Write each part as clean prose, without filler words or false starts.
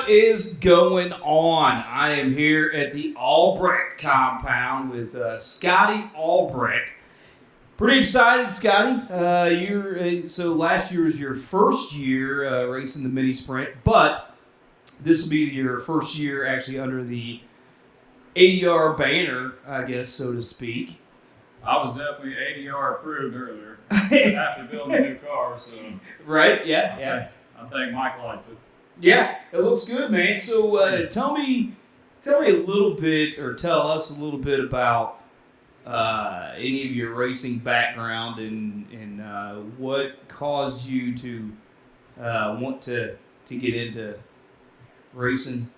What is going on? I am here at the Albrecht compound with Scotty Albrecht. Pretty excited, Scotty. So last year was your first year racing the mini sprint, but this will be your first year actually under the ADR banner, I guess, so to speak. I was definitely ADR approved earlier after building a new car, so right? Yeah. I think Mike likes it. Yeah, it looks good, man. So tell me a little bit, or tell us a little bit about any of your racing background and what caused you to want to get into racing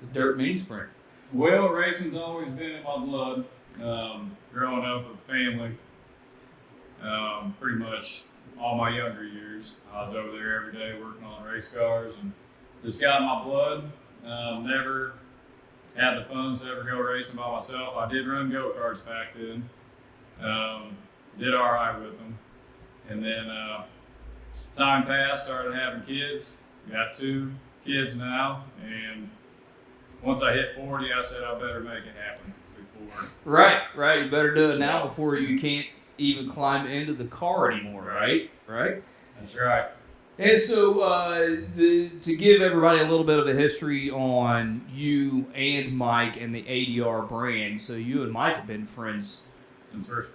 the dirt mini sprint. Well, racing's always been in my blood. Growing up with family, pretty much all my younger years, I was over there every day working on race cars, and just got in my blood. Never had the funds to ever go racing by myself. I did run go-karts back then. Did all right with them. And then time passed, started having kids. Got 2 kids now, and once I hit 40, I said I better make it happen before. Right. You better do it now before you can't even climb into the car anymore, right? That's right. And so to give everybody a little bit of a history on you and Mike and the ADR brand, so you and Mike have been friends Since first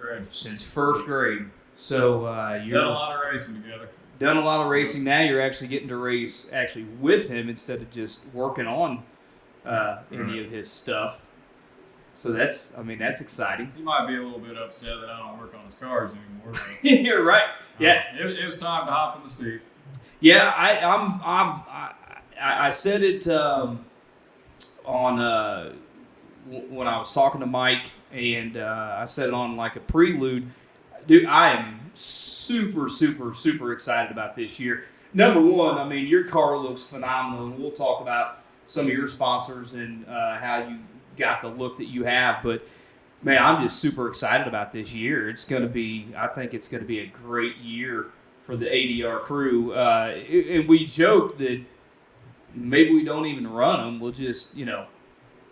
grade. So you've done a lot of racing together. Done a lot of racing. Now you're actually getting to race actually with him instead of just working on any of his stuff. So that's exciting. He might be a little bit upset that I don't work on his cars anymore. But, You're right. Yeah, it was time to hop in the seat. Yeah, I said it on when I was talking to Mike, and I said it on like a prelude. Dude, I am super excited about this year. Number one, I mean, your car looks phenomenal, and we'll talk about some of your sponsors and how you got the look that you have. But man, I'm just super excited about this year. I think it's going to be a great year for the ADR crew. And we joked that maybe we don't even run them. We'll just,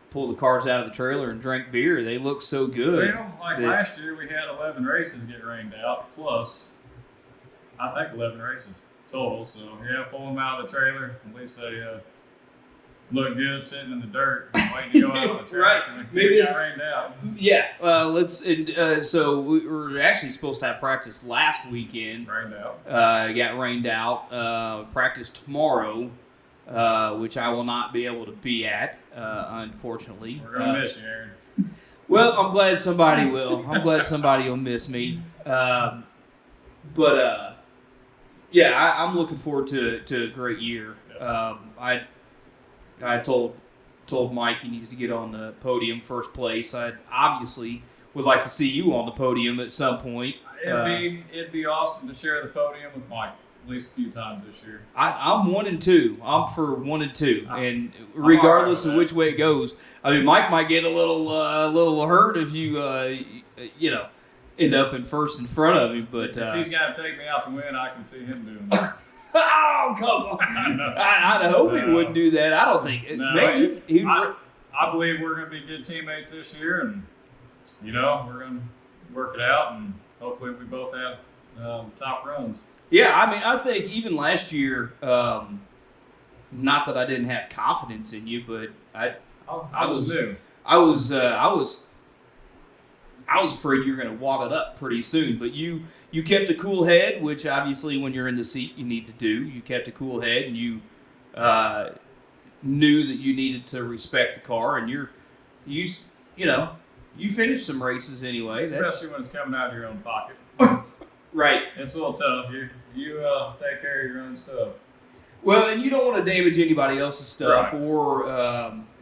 pull the cars out of the trailer and drink beer. They look so good. Last year we had 11 races get rained out, plus I think 11 races total. So yeah, pull them out of the trailer. At least they look good sitting in the dirt, waiting to go out on the track. Right. Maybe got rained out. Yeah. So we were actually supposed to have practice last weekend. Rained out. Got rained out. Practice tomorrow, which I will not be able to be at, unfortunately. We're gonna miss you, Aaron. Well, I'm glad somebody will. I'm glad somebody will miss me. I'm looking forward to a great year. Yes. I told Mike he needs to get on the podium first place. I obviously would like to see you on the podium at some point. It'd be awesome to share the podium with Mike at least a few times this year. I'm 1 and 2. I'm for 1 and 2, and regardless of which way it goes, I mean, Mike might get a little hurt if you end up in first in front of him. But if he's got to take me out to win, I can see him doing that. Oh, come on. I'd hope he wouldn't do that. I don't think. I believe we're going to be good teammates this year, and, we're going to work it out, and hopefully we both have top runs. Yeah, I mean, I think even last year, not that I didn't have confidence in you, but I was new. I was afraid you were going to wad it up pretty soon, but you kept a cool head, which obviously when you're in the seat you need to do. You kept a cool head, and you knew that you needed to respect the car, and you finished some races anyway. Especially when it's coming out of your own pocket. Right. It's a little tough. You take care of your own stuff. Well, and you don't want to damage anybody else's stuff, right. Or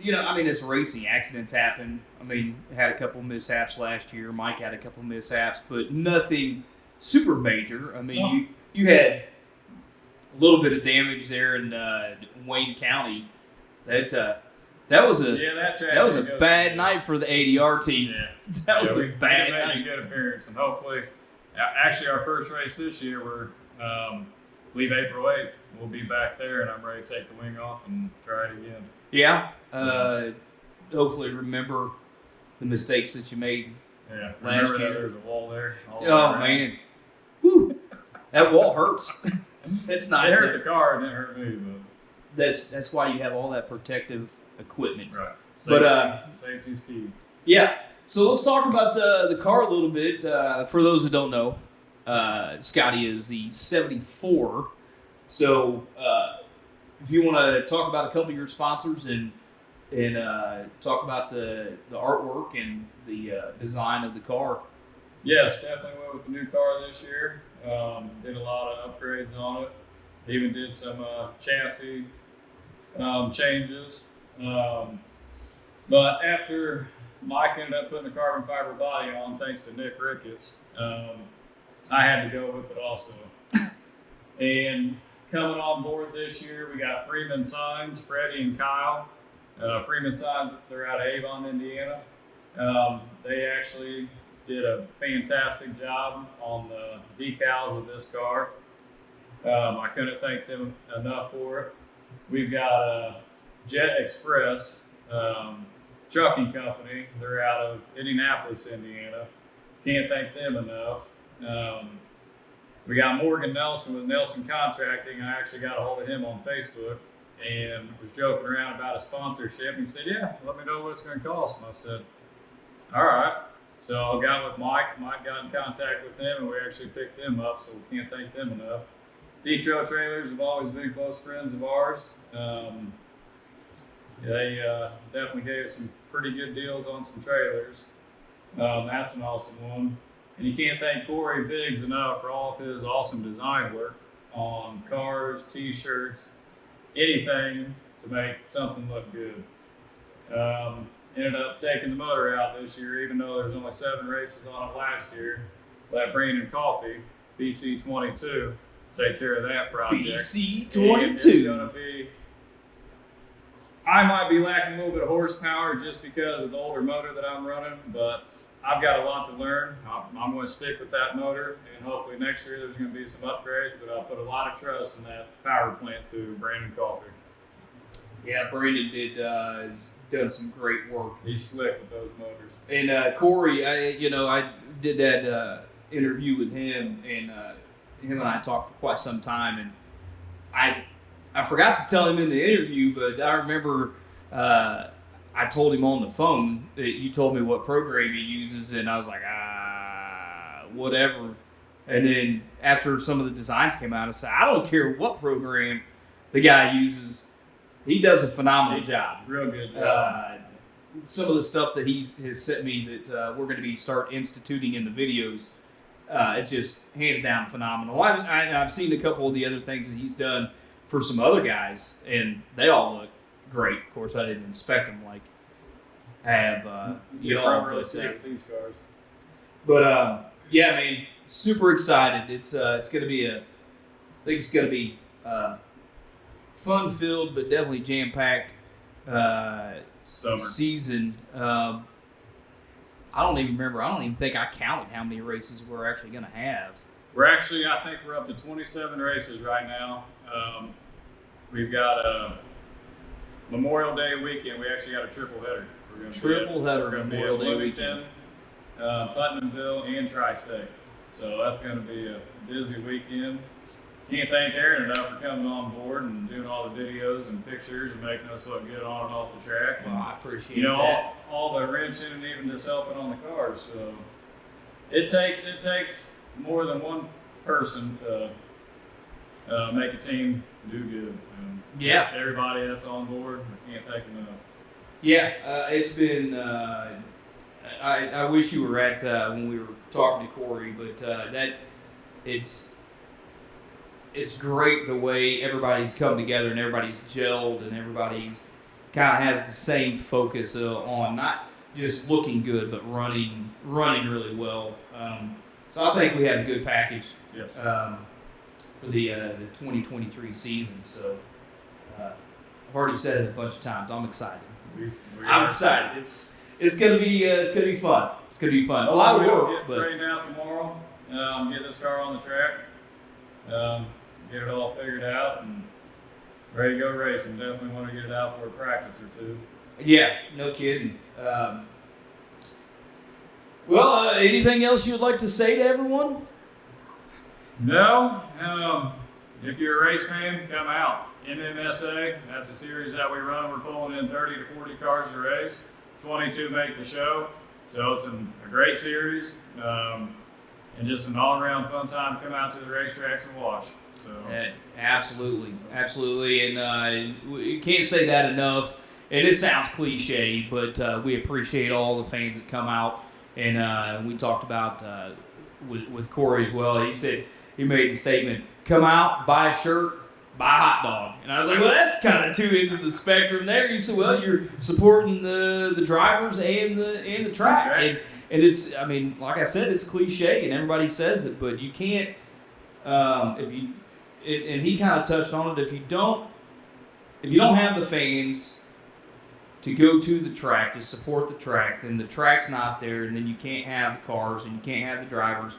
it's racing. Accidents happen. I mean, had a couple mishaps last year. Mike had a couple mishaps, but nothing super major. I mean, you had a little bit of damage there in Wayne County. That was a bad night for the ADR team. Yeah. That was a bad night. We made a good appearance, and hopefully, actually, our first race this year, we're believe April 8th, we'll be back there, and I'm ready to take the wing off and try it again. Yeah. Hopefully remember the mistakes that you made Yeah. last Remember year. that there's a wall there. Oh, man. Woo. That wall hurts. It's not. It hurt the car, and it hurt me, but That's why you have all that protective equipment. right. Safety's key. Yeah. So let's talk about the car a little bit. For those who don't know, Scotty is the 74. So if you want to talk about a couple of your sponsors and talk about the artwork and the design of the car. Yes, definitely went with the new car this year. Did a lot of upgrades on it. Even did some chassis changes. But after Mike ended up putting the carbon fiber body on, thanks to Nick Ricketts, I had to go with it also. And coming on board this year, we got Freeman Signs, Freddie and Kyle. Freeman Signs, they're out of Avon, Indiana. They actually did a fantastic job on the decals of this car. I couldn't thank them enough for it. We've got Jet Express trucking company. They're out of Indianapolis, Indiana. Can't thank them enough. We got Morgan Nelson with Nelson Contracting. I actually got a hold of him on Facebook and was joking around about a sponsorship. He said, "Yeah, let me know what it's going to cost." And I said, "All right." So I got with Mike. Mike got in contact with him, and we actually picked them up, so we can't thank them enough. Detro Trailers have always been close friends of ours. They definitely gave us some pretty good deals on some trailers. That's an awesome one. And you can't thank Corey Biggs enough for all of his awesome design work on cars, t-shirts, anything to make something look good. Ended up taking the motor out this year, even though there's only 7 races on it last year. Let Brandon Coffee, BC22, take care of that project. BC22. I might be lacking a little bit of horsepower just because of the older motor that I'm running, but I've got a lot to learn. I'm going to stick with that motor, and hopefully next year there's going to be some upgrades, but I'll put a lot of trust in that power plant through Brandon Coffee. Yeah, Brandon has done some great work. He's slick with those motors. And Corey, I did that interview with him, and him and I talked for quite some time, and I forgot to tell him in the interview, but I remember I told him on the phone that you told me what program he uses, and I was like, whatever. And then after some of the designs came out, I said, I don't care what program the guy uses. He does a phenomenal job. Real good job. Some of the stuff that he has sent me that we're going to start instituting in the videos, it's just hands down phenomenal. I've seen a couple of the other things that he's done for some other guys, and they all look great. Of course, I didn't inspect them like I have y'all. These cars. But yeah, I mean, super excited. It's going to be I think it's going to be fun-filled, but definitely jam-packed Summer season. I don't even remember. I don't even think I counted how many races we're actually going to have. I think we're up to 27 races right now. We've got a Memorial Day weekend. We actually got a triple header. We're going to be at Bloomington, Putnamville, and Tri-State. So that's going to be a busy weekend. Can't thank Aaron enough for coming on board and doing all the videos and pictures and making us look good on and off the track. And, well, I appreciate that. all the wrenching and even just helping on the cars. So it takes more than one person to make a team do good. And yeah. Everybody that's on board, I can't thank them enough. Yeah, it's been. I wish you were at when we were talking to Corey, but it's great the way everybody's come together and everybody's gelled and everybody's kind of has the same focus on not just looking good, but running really well. So I think we have a good package. Yes. For the 2023 season. So I've already said it a bunch of times. I'm excited. I'm excited. It's gonna be fun. It's gonna be fun. A lot of work, get trained out tomorrow. Get this car on the track. get it all figured out and ready to go racing. Definitely want to get it out for a practice or two. Yeah, no kidding. Anything else you'd like to say to everyone? No. If you're a race fan, come out. MMSA, that's a series that we run. We're pulling in 30 to 40 cars a race. 22 make the show. So it's a great series. And just an all-around fun time. Come out to the racetracks and watch. So Absolutely. And we can't say that enough. And it sounds cliche, but we appreciate all the fans that come out. And we talked about with Corey as well. He said, he made the statement, come out, buy a shirt, buy a hot dog. And I was like, well, that's kind of two ends of the spectrum there. He said, well, you're supporting the drivers and the track. And it's, I mean, like I said, it's cliche and everybody says it, but you can't, and he kind of touched on it, if you don't have the fans to go to the track, to support the track, then the track's not there, and then you can't have the cars and you can't have the drivers.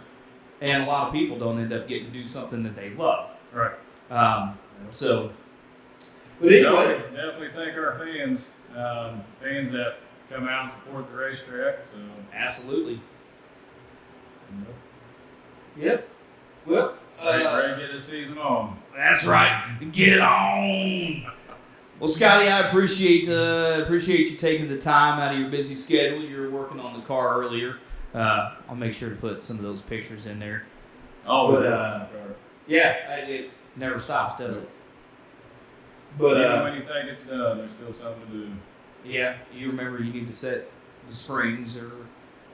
And a lot of people don't end up getting to do something that they love. Right. But anyway, definitely thank our fans, fans that come out and support the racetrack. So absolutely. Yep. Well, ready to get this season on. That's right. Get it on. Well, Scotty, I appreciate you taking the time out of your busy schedule. You were working on the car earlier. I'll make sure to put some of those pictures in there. Oh, it never stops, does it? But even when you think it's done, there's still something to do. Yeah, you remember you need to set the springs or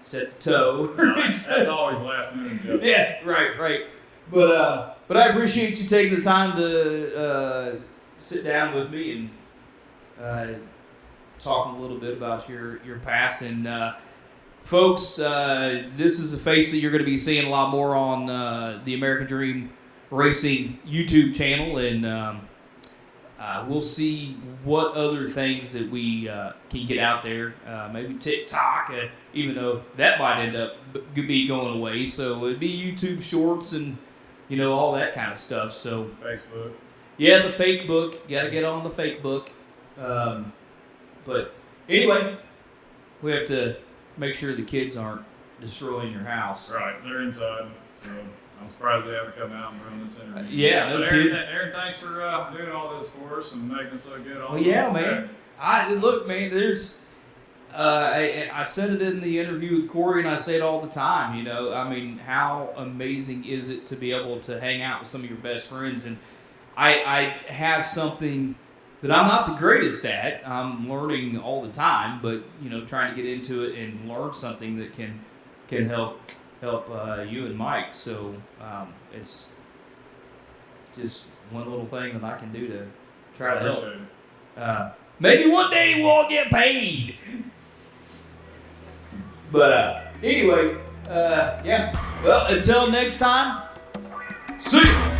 set the toe. That's always last minute adjustment. Yeah, right. But I appreciate you taking the time to sit down with me and talk a little bit about your past. And folks, this is a face that you're going to be seeing a lot more on the American Dream Racing YouTube channel, and we'll see what other things that we can get out there. Maybe TikTok, even though that might end up be going away. So it'd be YouTube Shorts and all that kind of stuff. So Facebook. Yeah, the fake book. Got to get on the fake book. But anyway, we have to make sure the kids aren't destroying your house. Right, they're inside. So I'm surprised they haven't come out and run this interview. Yeah, no kidding. Aaron, thanks for doing all this for us and making us look good. Man. There's. I said it in the interview with Corey, and I say it all the time. I mean, how amazing is it to be able to hang out with some of your best friends? And I have something that I'm not the greatest at. I'm learning all the time, but trying to get into it and learn something that can help you and Mike. So it's just one little thing that I can do to try to help. Maybe one day we'll all get paid. But anyway, yeah. Well, until next time, see you.